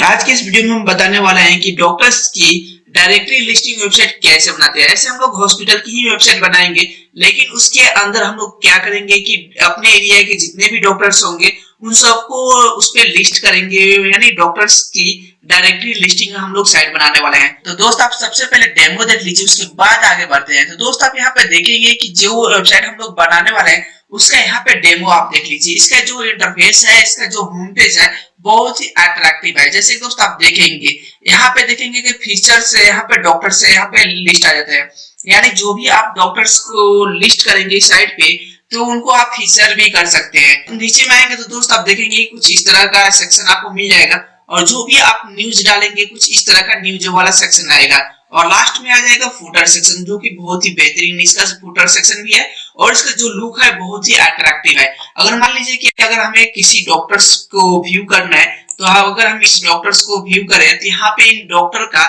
आज के इस वीडियो में हम बताने वाले हैं कि डॉक्टर्स की डायरेक्टरी लिस्टिंग वेबसाइट कैसे बनाते हैं। ऐसे हम लोग हॉस्पिटल की ही वेबसाइट बनाएंगे, लेकिन उसके अंदर हम लोग क्या करेंगे कि अपने एरिया के जितने भी डॉक्टर्स होंगे उन सबको उस पे लिस्ट करेंगे, यानी डॉक्टर्स की डायरेक्टरी लिस्टिंग हम लोग साइट बनाने वाले हैं। तो दोस्त आप सबसे पहले डेमो देख लीजिए, उसके बाद आगे बढ़ते हैं। तो दोस्त आप यहाँ पे देखेंगे कि जो वेबसाइट हम लोग बनाने वाले हैं उसका यहाँ पे डेमो आप देख लीजिए। इसका जो इंटरफेस है, इसका जो होम पेज है, बहुत ही अट्रैक्टिव है। जैसे दोस्त आप देखेंगे, यहाँ पे देखेंगे कि फीचर्स है, यहाँ पे डॉक्टर्स है, यहाँ पे लिस्ट आ जाता है। यानी जो भी आप डॉक्टर्स को लिस्ट करेंगे साइट पे, तो उनको आप फीचर भी कर सकते हैं। नीचे में आएंगे तो दोस्त आप देखेंगे कुछ इस तरह का सेक्शन आपको मिल जाएगा, और जो भी आप न्यूज डालेंगे कुछ इस तरह का न्यूज वाला सेक्शन आएगा। और लास्ट में आ जाएगा फुटर सेक्शन, जो कि बहुत ही बेहतरीन इसका फुटर सेक्शन भी है, और इसका जो लुक है बहुत ही अट्रैक्टिव है। अगर मान लीजिए कि अगर हमें किसी डॉक्टर्स को व्यू करना है, तो अगर हम इस डॉक्टर्स को व्यू करें तो यहाँ पे इन डॉक्टर का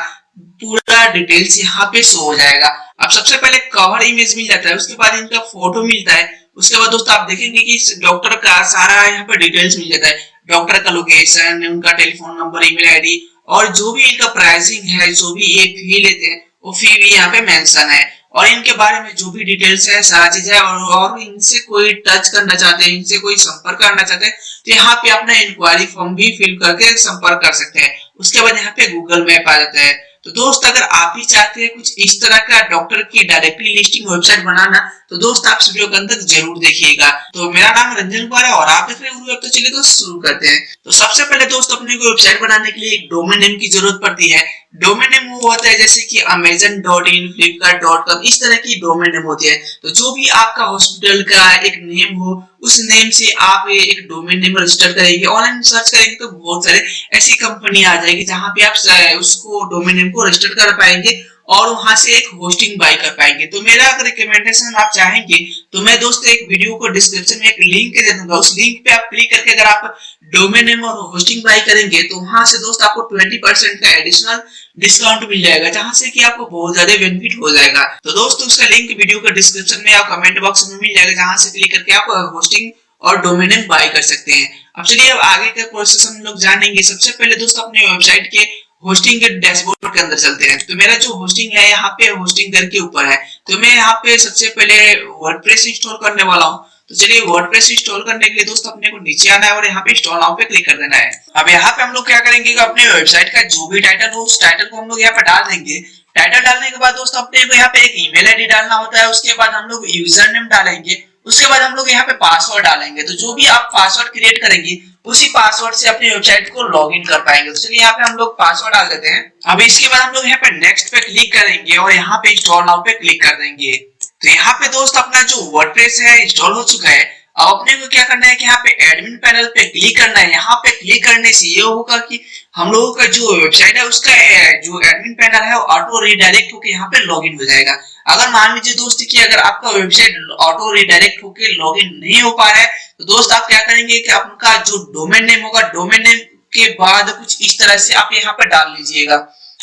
पूरा डिटेल्स यहाँ पे शो हो जाएगा। अब सबसे पहले कवर इमेज मिल जाता है, उसके बाद इनका फोटो मिलता है, उसके बाद दोस्तों आप देखेंगे कि इस डॉक्टर का सारा यहाँ पे डिटेल्स मिल जाता है। डॉक्टर का लोकेशन, उनका टेलीफोन नंबर, ईमेल आईडी, और जो भी इनका प्राइसिंग है, जो भी ये फी लेते हैं वो फी भी यहाँ पे मेंशन है, और इनके बारे में जो भी डिटेल्स है सारा चीज है। और इनसे कोई टच करना चाहते हैं, इनसे कोई संपर्क करना चाहते हैं, तो यहाँ पे अपना इंक्वायरी फॉर्म भी फिल करके संपर्क कर सकते हैं। उसके बाद यहाँ पे गूगल मैप आ जाता है। तो दोस्त अगर आप भी चाहते हैं कुछ इस तरह का डॉक्टर की डायरेक्टली लिस्टिंग वेबसाइट बनाना, तो दोस्त आप वीडियो के अंदर जरूर देखिएगा। तो मेरा नाम रंजन कुमार है और आप देख रहे हैं। तो चलिए दोस्त शुरू करते हैं। तो सबसे पहले दोस्त अपने को वेबसाइट बनाने के लिए एक डोमेन नेम की जरूरत पड़ती है। डोमेन नेम वो होता है जैसे कि amazon.in, flipkart.com, इस तरह की डोमेन नेम होती है। तो जो भी आपका हॉस्पिटल का एक नेम हो, उस नेम से आप एक डोमेन नेम रजिस्टर करेंगे। ऑनलाइन सर्च करेंगे तो बहुत सारे ऐसी कंपनी आ जाएगी जहां पे आप उसको डोमेन नेम को रजिस्टर कर पाएंगे और वहां से एक होस्टिंग बाय कर पाएंगे। तो मेरा अगर रिकमेंडेशन आप चाहेंगे तो मैं दोस्तों एक वीडियो को डिस्क्रिप्शन में एक लिंक दे दूंगा। उस लिंक पे आप क्लिक करके अगर आप डोमेन नेम और होस्टिंग बाय करेंगे तो वहां से दोस्त आपको 20% का एडिशनल डिस्काउंट मिल जाएगा, जहां से कि आपको बहुत ज्यादा बेनिफिट हो जाएगा। तो दोस्तों उसका लिंक वीडियो के डिस्क्रिप्शन में या कमेंट बॉक्स में मिल जाएगा, जहां से क्लिक करके आप होस्टिंग और डोमेन नेम बाय कर सकते हैं। अब चलिए अब आगे का प्रोसेस हम लोग जानेंगे। सबसे पहले दोस्तों अपने वेबसाइट के होस्टिंग के डैशबोर्ड के अंदर चलते हैं। तो मेरा जो होस्टिंग है यहाँ पे होस्टिंग घर के ऊपर है, तो मैं यहाँ पे सबसे पहले वर्डप्रेस इंस्टॉल करने वाला हूँ। तो चलिए वर्डप्रेस इंस्टॉल करने के लिए दोस्तों अपने को नीचे आना है और यहाँ पे इंस्टॉल नाउ पे क्लिक कर देना है। अब यहाँ पे हम लोग क्या करेंगे कि अपने वेबसाइट का जो भी टाइटल हो उस टाइटल को हम लोग यहाँ पे डाल देंगे। टाइटल डालने के बाद दोस्तों अपने को यहाँ पे एक ईमेल आईडी डालना होता है, उसके बाद हम लोग यूजर नेम डालेंगे, उसके बाद हम लोग यहाँ पे पासवर्ड डालेंगे। तो जो भी आप पासवर्ड क्रिएट करेंगे उसी पासवर्ड से अपनी वेबसाइट को लॉगिन कर पाएंगे। तो चलिए यहाँ पे हम लोग पासवर्ड डाल देते हैं। अब इसके बाद हम लोग यहाँ पे नेक्स्ट पे क्लिक करेंगे और यहाँ पे इंस्टॉल नाउ पे क्लिक कर देंगे। तो यहाँ पे दोस्त अपना जो वर्डप्रेस है इंस्टॉल हो चुका है। अब अपने को क्या करना है कि यहाँ पे एडमिन पैनल पे क्लिक करना है। यहाँ पे क्लिक करने से ये होगा कि हम लोगों का जो वेबसाइट है उसका जो एडमिन पैनल है वो ऑटो रिडायरेक्ट होकर यहाँ पे लॉगिन हो जाएगा। अगर मान लीजिए दोस्त कि अगर आपका वेबसाइट ऑटो रिडायरेक्ट होकर लॉगिन नहीं हो पा रहा है, तो दोस्त आप क्या करेंगे कि आपका जो डोमेन नेम होगा, डोमेन नेम के बाद कुछ इस तरह से आप यहाँ पे डाल लीजिएगा।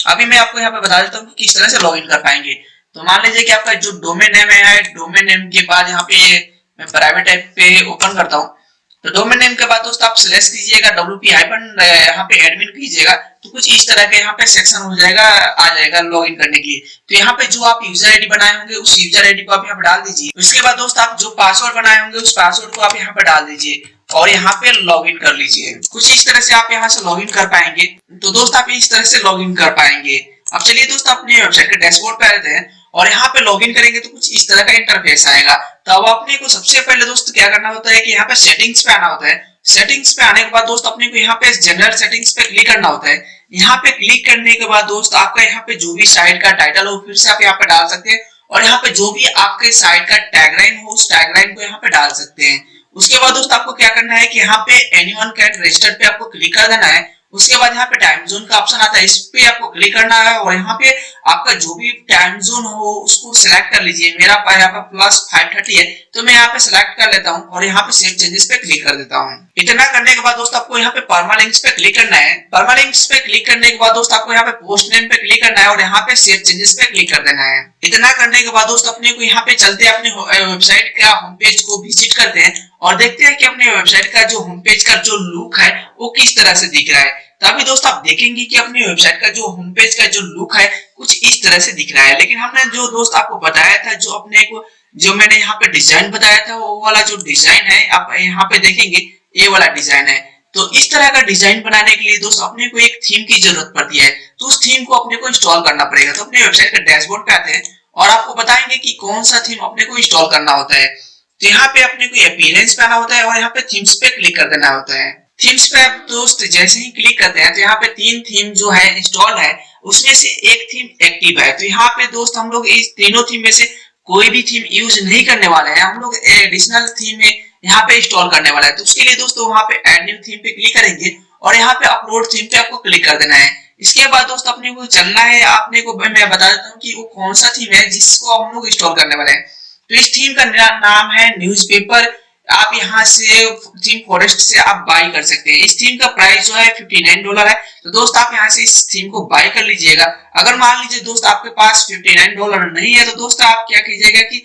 अभी मैं आपको यहाँ पे बता देता हूँ कि किस तरह से लॉगिन कर पाएंगे। तो मान लीजिए कि आपका जो डोमेन नेम है, डोमेन नेम के बाद यहाँ पे मैं प्राइवेट ऐप पे ओपन करता हूँ। तो डोमेन नेम के बाद दोस्त आप सिलेक्ट कीजिएगा wp यहाँ पे एडमिन कीजिएगा, तो कुछ इस तरह के यहाँ पे सेक्शन हो जाएगा, आ जाएगा लॉगिन करने के लिए। तो यहाँ पे जो आप यूजर आईडी बनाए होंगे उस यूजर आईडी को आप यहाँ पे डाल दीजिए। उसके बाद दोस्त आप जो पासवर्ड बनाए होंगे उस पासवर्ड को आप यहाँ पे डाल दीजिए और यहाँ पे लॉगिन कर लीजिए। कुछ इस तरह से आप यहाँ से लॉगिन कर पाएंगे। तो दोस्त आप इस तरह से लॉगिन कर पाएंगे। अब चलिए दोस्त अपने वेबसाइट के डैशबोर्ड पे आते हैं और यहाँ पे लॉगिन करेंगे तो कुछ इस तरह का इंटरफेस आएगा। तो अब अपने को सबसे पहले दोस्त क्या करना होता है कि यहाँ पे सेटिंग्स पे आना होता है। सेटिंग्स पे आने के बाद दोस्त अपने को यहाँ पे जनरल सेटिंग्स पे क्लिक करना होता है। यहाँ पे क्लिक करने के बाद दोस्त आपका यहाँ पे जो भी साइट का टाइटल हो फिर से आप यहाँ पे डाल सकते हैं, और यहाँ पे जो भी आपके साइट का टैगलाइन हो उस टैगलाइन को यहाँ पे डाल सकते हैं। उसके बाद दोस्त आपको क्या करना है कि यहाँ पे एनीवन कैन रजिस्टर पे आपको क्लिक कर देना है। उसके बाद यहाँ पे टाइम जोन का ऑप्शन आता है, इस पे आपको क्लिक करना है और यहाँ पे आपका जो भी टाइम जोन हो उसको सिलेक्ट कर लीजिए। मेरा यहाँ पे +5:30 है, तो मैं यहाँ पे सिलेक्ट कर लेता हूँ और यहाँ पे सेव चेंजेस पे क्लिक कर देता हूँ। इतना करने के बाद दोस्त आपको यहाँ पे परमालिंक्स पे क्लिक करना है। परमालिंक्स पे क्लिक करने के बाद दोस्त आपको यहाँ पे पोस्ट नेम पे क्लिक करना है और यहाँ पे सेव चेंजेस पे क्लिक कर देना है। इतना करने के बाद दोस्त अपने को यहाँ पे चलते हैं, अपने वेबसाइट का होम पेज को विजिट करते हैं और देखते हैं कि अपने वेबसाइट का जो होम पेज का जो लुक है वो किस तरह से दिख रहा है। तभी दोस्त आप देखेंगे कि अपनी वेबसाइट का जो होम पेज का जो लुक है कुछ इस तरह से दिख रहा है। लेकिन हमने जो दोस्त आपको बताया था, जो अपने को जो मैंने यहाँ पे डिजाइन बताया था, वो वाला जो डिजाइन है आप यहाँ पे देखेंगे ये वाला डिजाइन है। तो इस तरह का डिजाइन बनाने के लिए दोस्त अपने को एक थीम की जरूरत पड़ती है। तो उस थीम को अपने को इंस्टॉल करना पड़ेगा। तो अपने वेबसाइट का डैशबोर्ड पे आते हैं और आपको बताएंगे कि कौन सा थीम अपने को इंस्टॉल करना होता है। तो यहाँ पे अपने को अपीयरेंस पे आना होता है और यहाँ पे थीम्स पे क्लिक कर देना होता है। थीम्स पे आप दोस्त जैसे ही क्लिक करते हैं तो यहाँ पे 3 थीम जो है इंस्टॉल है, उसमें से एक थीम एक्टिव है। तो यहाँ पे दोस्त हम लोग इस तीनों थीम में से कोई भी थीम यूज नहीं करने वाले हैं, हम लोग एडिशनल थीम में यहाँ पे इंस्टॉल करने वाला है। तो उसके लिए दोस्तों वहाँ पे ऐड न्यू थीम पे क्लिक करेंगे और यहाँ पे अपलोड थीम पे आपको क्लिक कर देना है। इसके बाद दोस्त अपने को चलना है, आपने को मैं बता देता हूँ कि वो कौन सा थीम है जिसको हम लोग इंस्टॉल करने वाले हैं। तो इस थीम का नाम है न्यूज़पेपर। आप यहाँ से थीम फॉरेस्ट से आप बाय कर सकते हैं। इस थीम का प्राइस जो है $59 है। तो दोस्त आप यहाँ से इस थीम को बाय कर लीजिएगा। अगर मान लीजिए दोस्त आपके पास $59 नहीं है तो दोस्त आप क्या कीजिएगा कि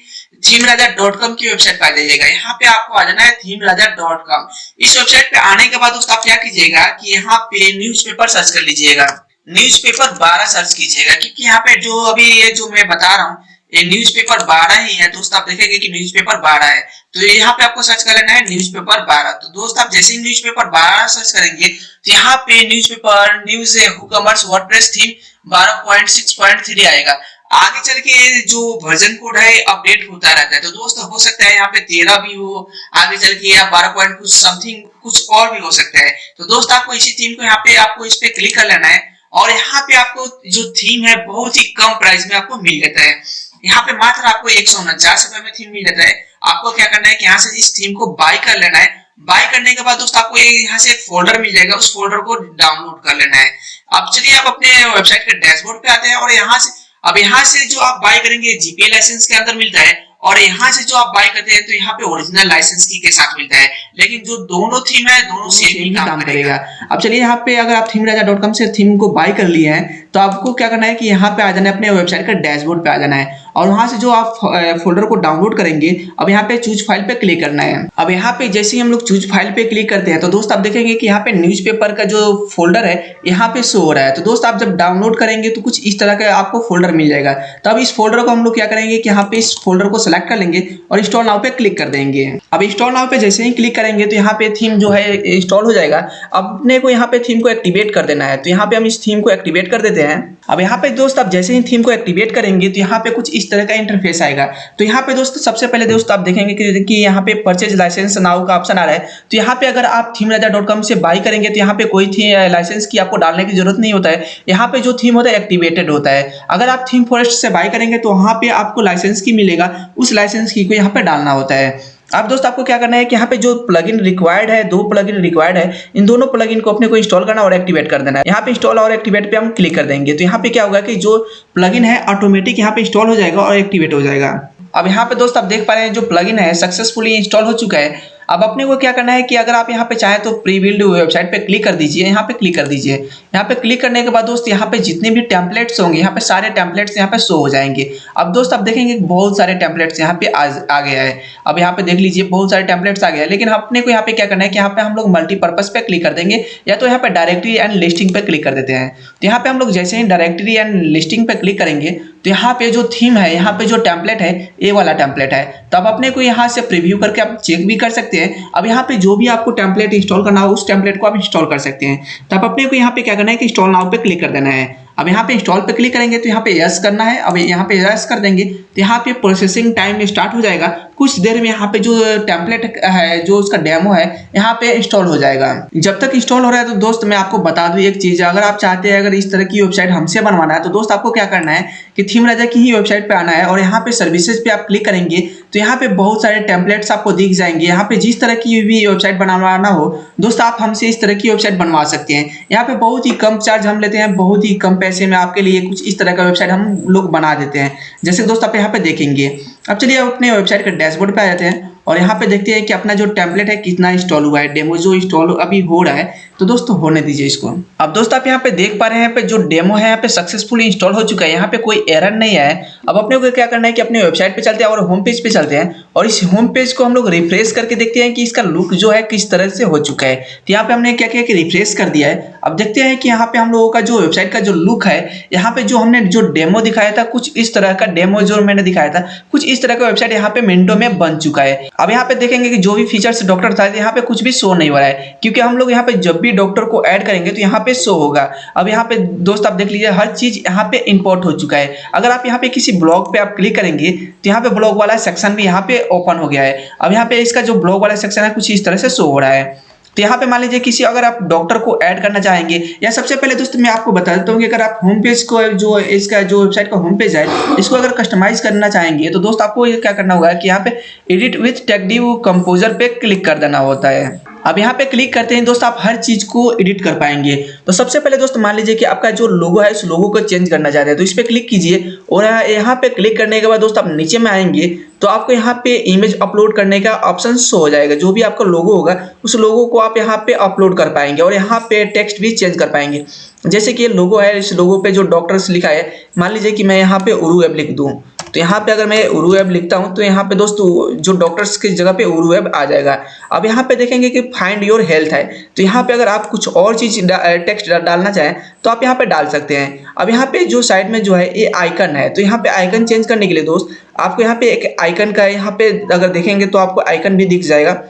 themeraja.com की वेबसाइट पे आ जाइएगा। यहाँ पे आपको आ जाना है themeraja.com। इस वेबसाइट पे आने के बाद दोस्त आप क्या कीजिएगा कि यहाँ पे न्यूज़पेपर सर्च कर लीजिएगा। न्यूज़पेपर 12 सर्च कीजिएगा, क्योंकि यहाँ पे जो अभी ये जो मैं बता रहा हूँ ये न्यूज़पेपर 12 ही है। दोस्त आप देखेंगे कि न्यूज़पेपर 12 है। तो यहाँ पे आपको सर्च कर लेना है न्यूज़पेपर 12। तो दोस्त आप जैसे ही न्यूज़पेपर 12 सर्च करेंगे तो यहाँ पे न्यूज़पेपर न्यूज़ हुकमर्स वर्डप्रेस थीम 12.6.3 आएगा। आगे चल के जो वर्जन कोड है अपडेट होता रहता है। तो दोस्त हो सकता है यहाँ पे 13 भी हो, आगे चल के या 12 पॉइंट कुछ समथिंग कुछ और भी हो सकता है। तो दोस्त आपको इसी थीम को यहाँ पे आपको इस पे क्लिक कर लेना है और यहाँ पे आपको जो थीम है बहुत ही कम प्राइस में आपको मिल जाता है। यहाँ पे मात्र आपको 149 रुपए में थीम मिल जाता है। आपको क्या करना है कि यहाँ से इस थीम को बाय कर लेना है। बाय करने के बाद दोस्त आपको यहाँ से एक फोल्डर मिल जाएगा, उस फोल्डर को डाउनलोड कर लेना है। अब चलिए आप अपने वेबसाइट के डैशबोर्ड पे आते हैं और यहाँ से अब यहाँ से जो आप बाय करेंगे जीपीए लाइसेंस के अंदर मिलता है और यहाँ से जो आप बाय करते हैं तो यहाँ पे ओरिजिनल लाइसेंस की के साथ मिलता है। लेकिन जो दोनों थीम है दोनों सेम ही काम करेगा। अब चलिए यहाँ पे अगर आप themeraja.com से थीम को बाय कर लिए हैं तो आपको क्या करना है कि यहाँ पे आ जाना है, अपने वेबसाइट का डैशबोर्ड पे आ जाना है और वहां से जो आप फोल्डर को डाउनलोड करेंगे अब यहाँ पे चूज फाइल पे क्लिक करना है। अब यहाँ पे जैसे ही हम लोग चूज फाइल पे क्लिक करते हैं तो दोस्त आप देखेंगे कि यहाँ पे न्यूज़पेपर का जो फोल्डर है यहाँ पे शो हो रहा है। तो दोस्त आप जब डाउनलोड करेंगे तो कुछ इस तरह का आपको फोल्डर मिल जाएगा। तो अब इस फोल्डर को हम लोग क्या करेंगे कि यहाँ पे इस फोल्डर को सिलेक्ट कर लेंगे और इंस्टॉल नाउ पे क्लिक कर देंगे। अब इंस्टॉल नाउ पे जैसे ही क्लिक करेंगे तो यहाँ पे थीम जो है इंस्टॉल हो जाएगा। अब अपने को यहाँ पे थीम को एक्टिवेट कर देना है। तो यहाँ पे हम इस थीम को एक्टिवेट कर देते हैं। अब यहाँ पे दोस्त आप जैसे ही थीम को एक्टिवेट करेंगे तो यहाँ पे कुछ इस तरह का इंटरफेस आएगा। तो यहाँ पे दोस्त सबसे पहले दोस्त आप देखेंगे कि यहाँ पे परचेज लाइसेंस नाउ का ऑप्शन आ रहा है। तो यहाँ पे अगर आप themeraja.com से बाय करेंगे तो यहाँ पे कोई लाइसेंस की आपको डालने की जरूरत नहीं होता है। यहाँ पे जो थीम होता है एक्टिवेटेड होता है। अगर आप थीम फॉरेस्ट से बाय करेंगे तो वहाँ पे आपको लाइसेंस की मिलेगा, उस लाइसेंस की को यहाँ पे डालना होता है। अब दोस्त आपको क्या करना है कि यहाँ पे जो प्लगइन रिक्वायर्ड है, 2 प्लगइन रिक्वायर्ड है, इन दोनों प्लगइन को अपने को इंस्टॉल करना और एक्टिवेट कर देना है। यहाँ पे इंस्टॉल और एक्टिवेट पे हम क्लिक कर देंगे तो यहाँ पे क्या होगा कि जो प्लगइन है ऑटोमेटिक यहाँ पे इंस्टॉल हो जाएगा और एक्टिवेट हो जाएगा। अब यहाँ पे दोस्त आप देख पा रहे हैं जो प्लगइन है सक्सेसफुली इंस्टॉल हो चुका है। अब अपने को क्या करना है कि अगर आप यहाँ पे चाहें तो प्री बिल्ड वेबसाइट पे क्लिक कर दीजिए, यहाँ पे क्लिक कर दीजिए। यहाँ पे क्लिक करने के बाद दोस्त यहाँ पे जितने भी टेम्पलेट्स होंगे यहाँ पे सारे टेम्पलेट्स यहाँ पे शो हो जाएंगे। अब दोस्त आप देखेंगे बहुत सारे टेम्पलेट्स यहाँ पे आ गया है। अब यहाँ पे देख लीजिए बहुत सारे टेम्पलेट्स आ गया है। लेकिन अपने को यहाँ पे क्या करना है कि यहाँ पे हम लोग मल्टीपर्पज पे क्लिक कर देंगे या तो यहाँ पे डायरेक्टरी एंड लिस्टिंग पे क्लिक कर देते हैं। तो यहाँ पे हम लोग जैसे ही डायरेक्टरी एंड लिस्टिंग पे क्लिक करेंगे तो यहाँ पे जो थीम है, यहाँ पे जो टेम्पलेट है ये वाला टेम्पलेट है। तो अब अपने को यहाँ से प्रीव्यू करके आप चेक भी कर सकते हैं। अब यहाँ पे जो भी आपको टेम्पलेट इंस्टॉल करना हो उस टेम्पलेट को आप इंस्टॉल कर सकते हैं। तो अब अपने को यहाँ पे क्या करना है कि इंस्टॉल नाउ पे क्लिक कर देना है। अब यहाँ पे इंस्टॉल पे क्लिक करेंगे तो यहाँ पे यस करना है। अब यहाँ पे यस कर देंगे तो यहाँ पे प्रोसेसिंग टाइम स्टार्ट हो जाएगा। कुछ देर में यहाँ पे जो टेम्पलेट है, जो उसका डेमो है, यहाँ पे इंस्टॉल हो जाएगा। जब तक इंस्टॉल हो रहा है तो दोस्त मैं आपको बता दूं एक चीज, अगर आप चाहते हैं अगर इस तरह की वेबसाइट हमसे बनवाना है तो दोस्त आपको क्या करना है कि थीमराजा की ही वेबसाइट पे आना है और यहाँ पे सर्विसेज पे आप क्लिक करेंगे तो यहाँ पे बहुत सारे टेम्पलेट्स आपको दिख जाएंगे। यहाँ पे जिस तरह की भी वेबसाइट बनवाना हो दोस्त आप हमसे इस तरह की वेबसाइट बनवा सकते हैं। यहाँ पे बहुत ही कम चार्ज हम लेते हैं, बहुत ही कम पैसे में आपके लिए कुछ इस तरह का वेबसाइट हम लोग बना देते हैं। जैसे दोस्त आप यहाँ पे देखेंगे अब चलिए अब अपने वेबसाइट के डैशबोर्ड पे आ जाते हैं और यहाँ पे देखते हैं कि अपना जो टेम्पलेट है कितना इंस्टॉल हुआ है। डेमो जो इंस्टॉल अभी हो रहा है, तो दोस्तों होने दीजिए इसको। अब दोस्तों आप यहाँ पे देख पा रहे हैं, यहाँ पे जो डेमो है यहाँ पे सक्सेसफुली इंस्टॉल हो चुका है, यहाँ पे कोई एरर नहीं आया है। अब अपने को क्या करना है कि अपने वेबसाइट पे चलते हैं और होम पेज पे चलते हैं और इस होम पेज को हम लोग रिफ्रेश करके देखते हैं कि इसका लुक जो है किस तरह से हो चुका है। तो यहाँ पे हमने क्या किया कि रिफ्रेश कर दिया है। अब देखते हैं कि यहाँ पे हम लोगों का जो वेबसाइट का जो लुक है, यहाँ पे जो हमने जो डेमो दिखाया था, कुछ इस तरह का डेमो जो मैंने दिखाया था, कुछ इस तरह का वेबसाइट यहाँ पे मिनटों में बन चुका है। अब यहाँ पे देखेंगे कि जो भी फीचर्स डॉक्टर था यहाँ पे कुछ भी शो नहीं हो रहा है, क्योंकि हम लोग यहाँ पे जब भी डॉक्टर को ऐड करेंगे तो यहाँ पे शो होगा। अब यहाँ पे दोस्त आप देख लीजिए हर चीज यहाँ पे इंपोर्ट हो चुका है। अगर आप यहाँ पे किसी ब्लॉग पे आप क्लिक करेंगे तो यहाँ पे ब्लॉग वाला सेक्शन भी यहाँ पे ओपन हो गया है। अब यहाँ पे इसका जो ब्लॉग वाला सेक्शन है कुछ इस तरह से शो हो रहा है। तो यहाँ पे मान लीजिए किसी अगर आप डॉक्टर को ऐड करना चाहेंगे, या सबसे पहले दोस्तों मैं आपको बता देता हूँ कि अगर आप होम पेज को जो इसका जो वेबसाइट का होम पेज है इसको अगर कस्टमाइज करना चाहेंगे तो दोस्त आपको ये क्या करना होगा कि यहाँ पे एडिट विथ टेक्डिव कंपोजर पे क्लिक कर देना होता है। अब यहाँ पे क्लिक करते हैं दोस्त आप हर चीज को एडिट कर पाएंगे। तो सबसे पहले दोस्त मान लीजिए कि आपका जो लोगो है उस लोगो को चेंज करना चाहते हैं, तो इस पे क्लिक कीजिए और यहाँ पे क्लिक करने के बाद दोस्त आप नीचे में आएंगे तो आपको यहाँ पे इमेज अपलोड करने का ऑप्शन शो हो जाएगा। जो भी आपका लोगो होगा उस लोगो को आप यहाँ पे अपलोड कर पाएंगे और यहाँ पे टेक्स्ट भी चेंज कर पाएंगे। जैसे कि ये लोगो है, इस लोगो पे जो डॉक्टर्स लिखा है, मान लीजिए कि मैं यहाँ पे उरू वेब लिख दूँ, तो यहाँ पे अगर मैं उरू वेब लिखता हूँ तो यहाँ पे दोस्तों जो डॉक्टर्स की जगह पे उरू वेब आ जाएगा। अब यहाँ पे देखेंगे कि फाइंड योर हेल्थ है, तो यहाँ पे अगर आप कुछ और चीज टेक्स्ट डालना चाहें तो आप यहाँ पे डाल सकते हैं। अब यहाँ पे जो साइड में जो है ये आइकन है, तो यहाँ पे आइकन चेंज करने के लिए दोस्त आपको यहाँ पे एक आइकन का यहाँ पे अगर देखेंगे तो आपको आइकन भी दिख जाएगा।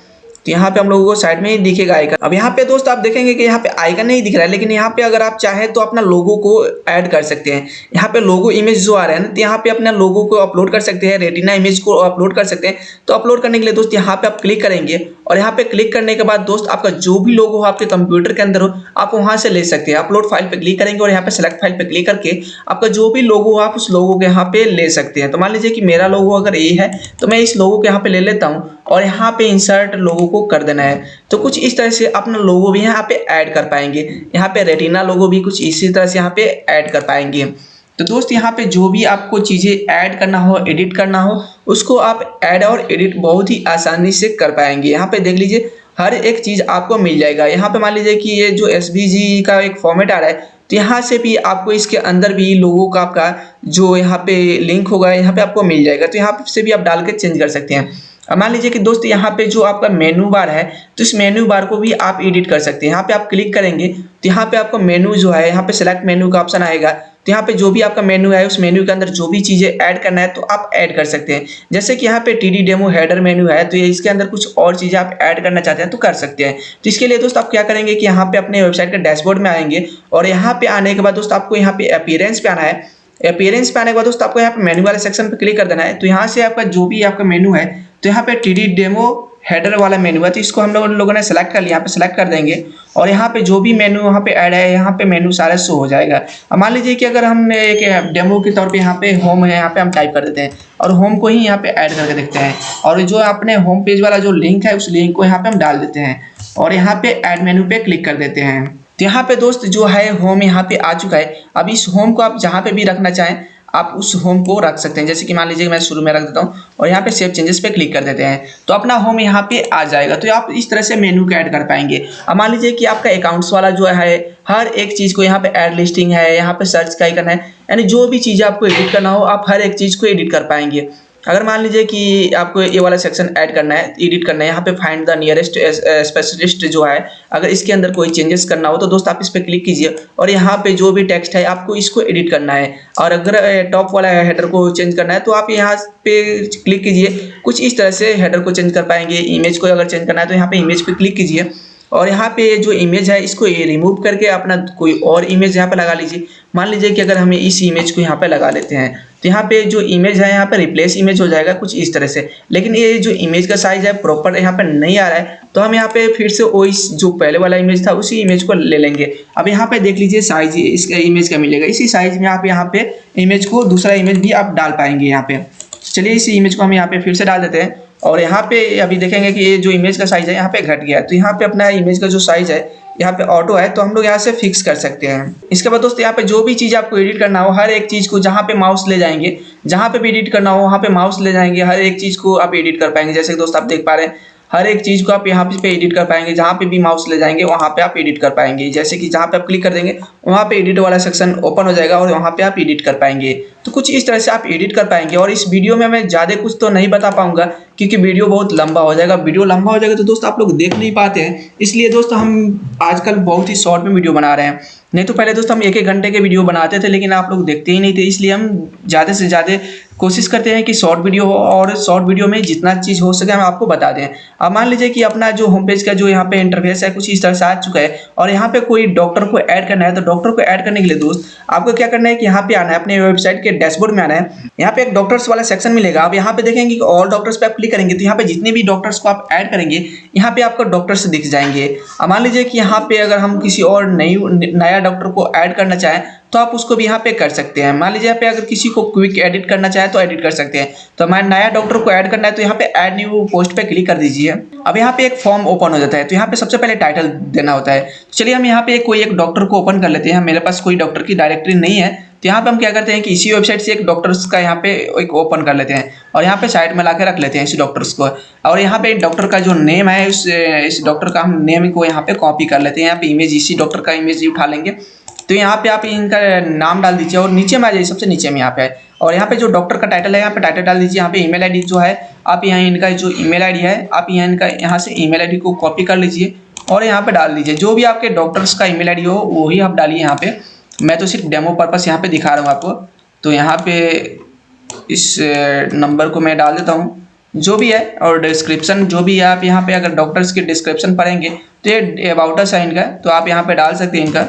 तो यहाँ पे हम लोगों को साइड में ही दिखेगा आइकन। अब यहाँ पे दोस्त आप देखेंगे कि यहाँ पे आइकन नहीं दिख रहा है, लेकिन यहाँ पे अगर आप चाहें तो अपना लोगो को ऐड कर सकते हैं। यहाँ पे लोगो इमेज जो आ रहा है ना, तो यहाँ पे अपना लोगो को अपलोड कर सकते हैं, रेटिना इमेज को अपलोड कर सकते हैं। तो अपलोड करने के लिए दोस्त यहाँ पे आप क्लिक करेंगे और यहाँ पे क्लिक करने के बाद दोस्त आपका जो भी लोगो हो आपके कंप्यूटर के अंदर हो आप वहाँ से ले सकते हैं। अपलोड फाइल पे क्लिक करेंगे और यहाँ पे सेलेक्ट फाइल पे क्लिक करके आपका जो भी लोगो हो आप उस लोगो के यहाँ पे ले सकते हैं। तो मान लीजिए कि मेरा लोगो अगर ये है तो मैं इस लोगो को यहाँ पे ले लेता हूँ और यहाँ पे इंसर्ट लोगो को कर देना है। तो कुछ इस तरह से अपना लोगो भी यहाँ पे ऐड कर पाएंगे। यहाँ पे रेटिना लोगो भी कुछ इसी तरह से यहाँ पे ऐड कर पाएंगे। तो दोस्त यहाँ पे जो भी आपको चीज़ें ऐड करना हो, एडिट करना हो, उसको आप ऐड और एडिट बहुत ही आसानी से कर पाएंगे। यहाँ पे देख लीजिए हर एक चीज़ आपको मिल जाएगा। यहाँ पे मान लीजिए कि ये जो SVG का एक फॉर्मेट आ रहा है, तो यहाँ से भी आपको इसके अंदर भी लोगों का आपका जो यहाँ पे लिंक होगा यहाँ पे आपको मिल जाएगा। तो यहाँ से भी आप डाल के चेंज कर सकते हैं। अब मान लीजिए कि दोस्त यहाँ पे जो आपका मेनू बार है तो इस मेनू बार को भी आप एडिट कर सकते हैं। यहाँ पे आप क्लिक करेंगे तो यहाँ पे आपको मेनू जो है यहाँ पे सेलेक्ट मेनू का ऑप्शन आएगा। तो यहाँ पे जो भी आपका मेनू है उस मेनू के अंदर जो भी चीज़ें ऐड करना है तो आप ऐड कर सकते हैं। जैसे कि यहाँ पे TD डेमो हेडर मेनू है, तो ये इसके अंदर कुछ और चीज़ें आप ऐड करना चाहते हैं तो कर सकते हैं। तो इसके लिए दोस्त आप क्या करेंगे कि यहाँ पे अपने वेबसाइट के डैशबोर्ड में आएंगे और यहाँ पे आने के बाद दोस्त आपको यहाँ पे अपीयरेंस पे आना है। अपीयरेंस पे आने के बाद दोस्त आपको यहाँ पे मेनू वाले सेक्शन पे क्लिक कर देना है। तो यहाँ से आपका जो भी आपका मेनू है, तो यहाँ पे TD डेमो हेडर वाला मेनू है, तो इसको हम लोगों ने सेलेक्ट कर लिया। यहाँ पे सेलेक्ट कर देंगे और यहाँ पे जो भी मेनू वहाँ पे ऐड है यहाँ पे मेनू सारा शो हो जाएगा। अब मान लीजिए कि अगर हम एक डेमो के तौर पे यहाँ पे होम है, यहाँ पे हम टाइप कर देते हैं और होम को ही यहाँ पे ऐड करके देखते हैं और जो अपने होम पेज वाला जो लिंक है उस लिंक को यहाँ पे हम डाल देते हैं और यहाँ पे ऐड मेनू पे क्लिक कर देते हैं। तो यहाँ पे दोस्त जो है होम यहाँ पे आ चुका है। अब इस होम को आप जहाँ पे भी रखना चाहें आप उस होम को रख सकते हैं। जैसे कि मान लीजिए मैं शुरू में रख देता हूँ और यहाँ पे सेव चेंजेस पे क्लिक कर देते हैं तो अपना होम यहाँ पे आ जाएगा। तो आप इस तरह से मेनू को ऐड कर पाएंगे। अब मान लीजिए कि आपका अकाउंट्स वाला जो है हर एक चीज़ को यहाँ पे ऐड लिस्टिंग है, यहाँ पे सर्च का आइकन है, यानी जो भी चीज़ें आपको एडिट करना हो आप हर एक चीज़ को एडिट कर पाएंगे। अगर मान लीजिए कि आपको ये वाला सेक्शन ऐड करना है, एडिट करना है, यहाँ पे फाइंड द नियरेस्ट स्पेशलिस्ट जो है, अगर इसके अंदर कोई चेंजेस करना हो तो दोस्त आप इस पर क्लिक कीजिए और यहाँ पे जो भी टेक्स्ट है आपको इसको एडिट करना है। और अगर टॉप वाला हेडर को चेंज करना है तो आप यहाँ पे क्लिक कीजिए, कुछ इस तरह से हेडर को चेंज कर पाएंगे। इमेज को अगर चेंज करना है तो यहाँ पे इमेज पे क्लिक कीजिए और यहाँ पे जो इमेज है इसको ये रिमूव करके अपना कोई और इमेज यहाँ पे लगा लीजिए। मान लीजिए कि अगर हमें इस इमेज को यहाँ पे लगा लेते हैं तो यहाँ पे जो इमेज है यहाँ पे रिप्लेस इमेज हो जाएगा कुछ इस तरह से। लेकिन ये जो इमेज का साइज है प्रॉपर यहाँ पे नहीं आ रहा है तो हम यहाँ पे फिर से वही जो पहले वाला इमेज था उसी इमेज को ले लेंगे। अब यहाँ पे देख लीजिए साइज इस इमेज का मिलेगा, इसी साइज में आप यहाँ पे इमेज को दूसरा इमेज भी आप डाल पाएंगे यहाँ पे। चलिए इस इमेज को हम यहाँ पे फिर से डाल देते हैं और यहाँ पे अभी देखेंगे कि ये जो इमेज का साइज है यहाँ पे घट गया है। तो यहाँ पे अपना इमेज का जो साइज है यहाँ पे ऑटो है तो हम लोग यहाँ से फिक्स कर सकते हैं। इसके बाद दोस्तों यहाँ पे जो भी चीज़ आपको एडिट करना हो हर एक चीज़ को जहाँ पे माउस ले जाएंगे जहाँ पे भी एडिट करना हो वहाँ पे माउस ले जाएंगे, हर एक चीज़ को आप एडिट कर पाएंगे। जैसे दोस्त आप देख पा रहे हैं, हर एक चीज़ को आप यहाँ पे एडिट कर पाएंगे। जहाँ पे भी माउस ले जाएंगे वहाँ पे आप एडिट कर पाएंगे। जैसे कि जहाँ पे आप क्लिक कर देंगे वहाँ पे एडिट वाला सेक्शन ओपन हो जाएगा और वहाँ पे आप एडिट कर पाएंगे। तो कुछ इस तरह से आप एडिट कर पाएंगे। और इस वीडियो में मैं ज़्यादा कुछ तो नहीं बता पाऊंगा क्योंकि वीडियो बहुत लंबा हो जाएगा। वीडियो लंबा हो जाएगा तो दोस्त आप लोग देख नहीं पाते हैं, इसलिए दोस्त हम आजकल बहुत ही शॉर्ट में वीडियो बना रहे हैं। नहीं तो पहले दोस्त हम 1-1 घंटे के वीडियो बनाते थे, लेकिन आप लोग देखते ही नहीं थे। इसलिए हम ज़्यादा से ज़्यादा कोशिश करते हैं कि शॉर्ट वीडियो हो और शॉर्ट वीडियो में जितना चीज़ हो सके हम आपको बता दें। अब मान लीजिए कि अपना जो होम पेज का जो यहाँ पे इंटरफेस है कुछ इस तरह से आ चुका है और यहाँ पे कोई डॉक्टर को ऐड करना है। तो डॉक्टर को ऐड करने के लिए दोस्त आपको क्या करना है कि यहाँ पे आना है, अपने वेबसाइट के डैशबोर्ड में आना है। यहाँ पे एक डॉक्टर्स वाला सेक्शन मिलेगा। आप यहाँ पे देखेंगे कि ऑल डॉक्टर्स पे आप क्लिक करेंगे तो यहाँ पे जितने भी डॉक्टर्स को आप ऐड करेंगे यहाँ पे आपको डॉक्टर्स दिख जाएंगे। अब मान लीजिए कि यहाँ पे अगर हम किसी और नया डॉक्टर को ऐड करना चाहें तो आप उसको भी यहाँ पे कर सकते हैं। मान लीजिए यहाँ पे अगर किसी को क्विक एडिट करना चाहे तो एडिट कर सकते हैं। तो हमारे नया डॉक्टर को ऐड करना है तो यहाँ पे ऐड न्यू पोस्ट पे क्लिक कर दीजिए। अब यहाँ पे एक फॉर्म ओपन हो जाता है। तो यहाँ पे सबसे पहले टाइटल देना होता है। चलिए हम यहाँ पे कोई एक डॉक्टर को ओपन कर लेते हैं। मेरे पास कोई डॉक्टर की डायरेक्टरी नहीं है तो यहाँ पे हम क्या करते हैं कि इसी वेबसाइट से एक डॉक्टर्स का यहाँ पे एक ओपन कर लेते हैं और यहाँ पे साइड में ला के रख लेते हैं इसी डॉक्टर्स को। और यहाँ पे डॉक्टर का जो नेम है इस डॉक्टर का हम नेम को यहाँ पे कॉपी कर लेते हैं। यहाँ पे इमेज इसी डॉक्टर का इमेज उठा लेंगे। तो यहाँ पे आप इनका नाम डाल दीजिए और नीचे में आ जाइए, सबसे नीचे में यहाँ पे और यहाँ पे जो डॉक्टर का टाइटल है यहाँ पे टाइटल डाल दीजिए। यहाँ पे ईमेल आईडी जो है आप यहाँ इनका जो ईमेल आईडी है आप यहाँ से ईमेल आईडी को कॉपी कर लीजिए और यहाँ पे डाल दीजिए। जो भी आपके डॉक्टर्स का ईमेल आईडी हो वही आप डालिए यहाँ पे। मैं तो सिर्फ डेमो पर्पस यहाँ पे दिखा रहा हूँ आपको। तो यहाँ पे इस नंबर को मैं डाल देता हूँ जो भी है। और डिस्क्रिप्शन जो भी है आप यहाँ पे अगर डॉक्टर्स की डिस्क्रिप्शन पढ़ेंगे तो ये अबाउट अस है इनका, तो आप यहाँ पे डाल सकते हैं इनका।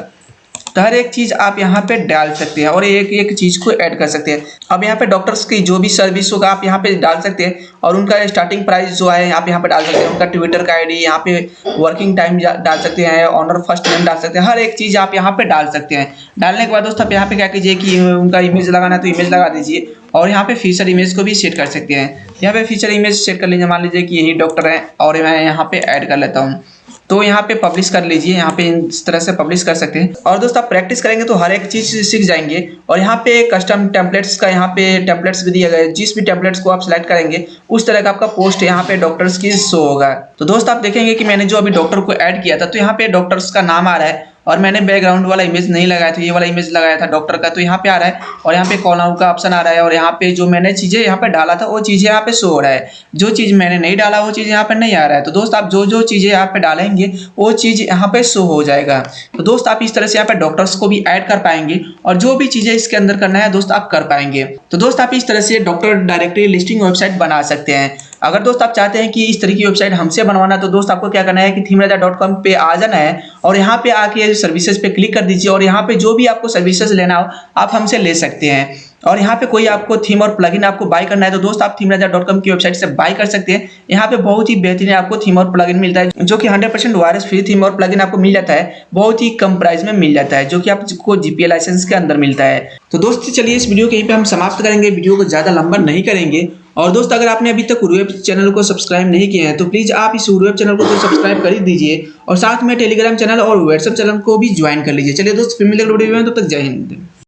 तो हर एक चीज़ आप यहाँ पे डाल सकते हैं और एक एक चीज़ को ऐड कर सकते हैं। अब यहाँ पे डॉक्टर्स की जो भी सर्विस होगा आप यहाँ पे डाल सकते हैं और उनका स्टार्टिंग प्राइस जो है यहाँ पे डाल सकते हैं। उनका ट्विटर का आईडी, यहाँ पे वर्किंग टाइम डाल सकते हैं, ऑनर फर्स्ट नेम डाल सकते हैं। हर एक चीज़ आप यहाँ पे डाल सकते हैं। डालने के बाद दोस्त आप यहाँ पे क्या कीजिए कि उनका इमेज लगाना है तो इमेज लगा दीजिए और यहाँ पे फीचर इमेज को भी सेट कर सकते हैं। यहाँ पे फीचर इमेज सेट कर लीजिए। मान लीजिए कि यही डॉक्टर है और मैं यहाँ पे ऐड कर लेता हूँ तो यहाँ पे पब्लिश कर लीजिए। यहाँ पे इस तरह से पब्लिश कर सकते हैं। और दोस्त आप प्रैक्टिस करेंगे तो हर एक चीज़ सीख जाएंगे। और यहाँ पे कस्टम टेम्पलेट्स का यहाँ पे टेम्पलेट्स भी दिया गया है। जिस भी टेम्पलेट्स को आप सिलेक्ट करेंगे उस तरह का आपका पोस्ट यहाँ पे डॉक्टर्स की शो होगा। तो दोस्त आप देखेंगे कि मैंने जो अभी डॉक्टर को ऐड किया था तो यहाँ पे डॉक्टर्स का नाम आ रहा है और मैंने बैकग्राउंड वाला इमेज नहीं लगाया था, ये वाला इमेज लगाया था डॉक्टर का। तो यहाँ पे आ रहा है और यहाँ पे कॉल आउट का ऑप्शन आ रहा है और यहाँ पे जो मैंने चीज़ें यहाँ पे डाला था वो चीज़ें यहाँ पे शो हो रहा है। जो चीज़ मैंने नहीं डाला वो चीज़ यहाँ पे नहीं आ रहा है। तो दोस्त आप जो जो चीज़ें यहाँ पे डालेंगे वो चीज़ यहाँ पे शो हो जाएगा। तो दोस्त आप इस तरह से यहाँ पे डॉक्टर्स को भी ऐड कर पाएंगे और जो भी चीज़ें इसके अंदर करना है दोस्त आप कर पाएंगे। तो दोस्त आप इस तरह से डॉक्टर डायरेक्टरी लिस्टिंग वेबसाइट बना सकते हैं। अगर दोस्त आप चाहते हैं कि इस तरह की वेबसाइट हमसे बनवाना तो दोस्त आपको क्या करना है कि themeraja.com पे आ जाना है और यहाँ पे आके सर्विसेज पे क्लिक कर दीजिए और यहाँ पे जो भी आपको सर्विसेज लेना हो आप हमसे ले सकते हैं। और यहाँ पे कोई आपको थीम और प्लगइन आपको बाय करना है तो दोस्त आप themeraja.com की वेबसाइट से बाय कर सकते हैं। यहाँ पे बहुत ही बेहतरीन आपको थीम और प्लगइन मिलता है जो कि 100% वायरस फ्री थीम और प्लगइन आपको मिल जाता है। बहुत ही कम प्राइस में मिल जाता है जो कि आपको GPA लाइसेंस के अंदर मिलता है। तो दोस्त चलिए इस वीडियो को यहीं पे हम समाप्त करेंगे। वीडियो को ज़्यादा लंबा नहीं करेंगे। और दोस्त अगर आपने अभी तक उर्वेब चैनल को सब्सक्राइब नहीं किया है तो प्लीज़ आप इस उर्वेब चैनल को तो सब्सक्राइब कर ही दीजिए और साथ में टेलीग्राम चैनल और व्हाट्सएप चैनल को भी ज्वाइन कर लीजिए। चलिए दोस्त फिर मिलेंगे वीडियो में, तब तक जय हिंद।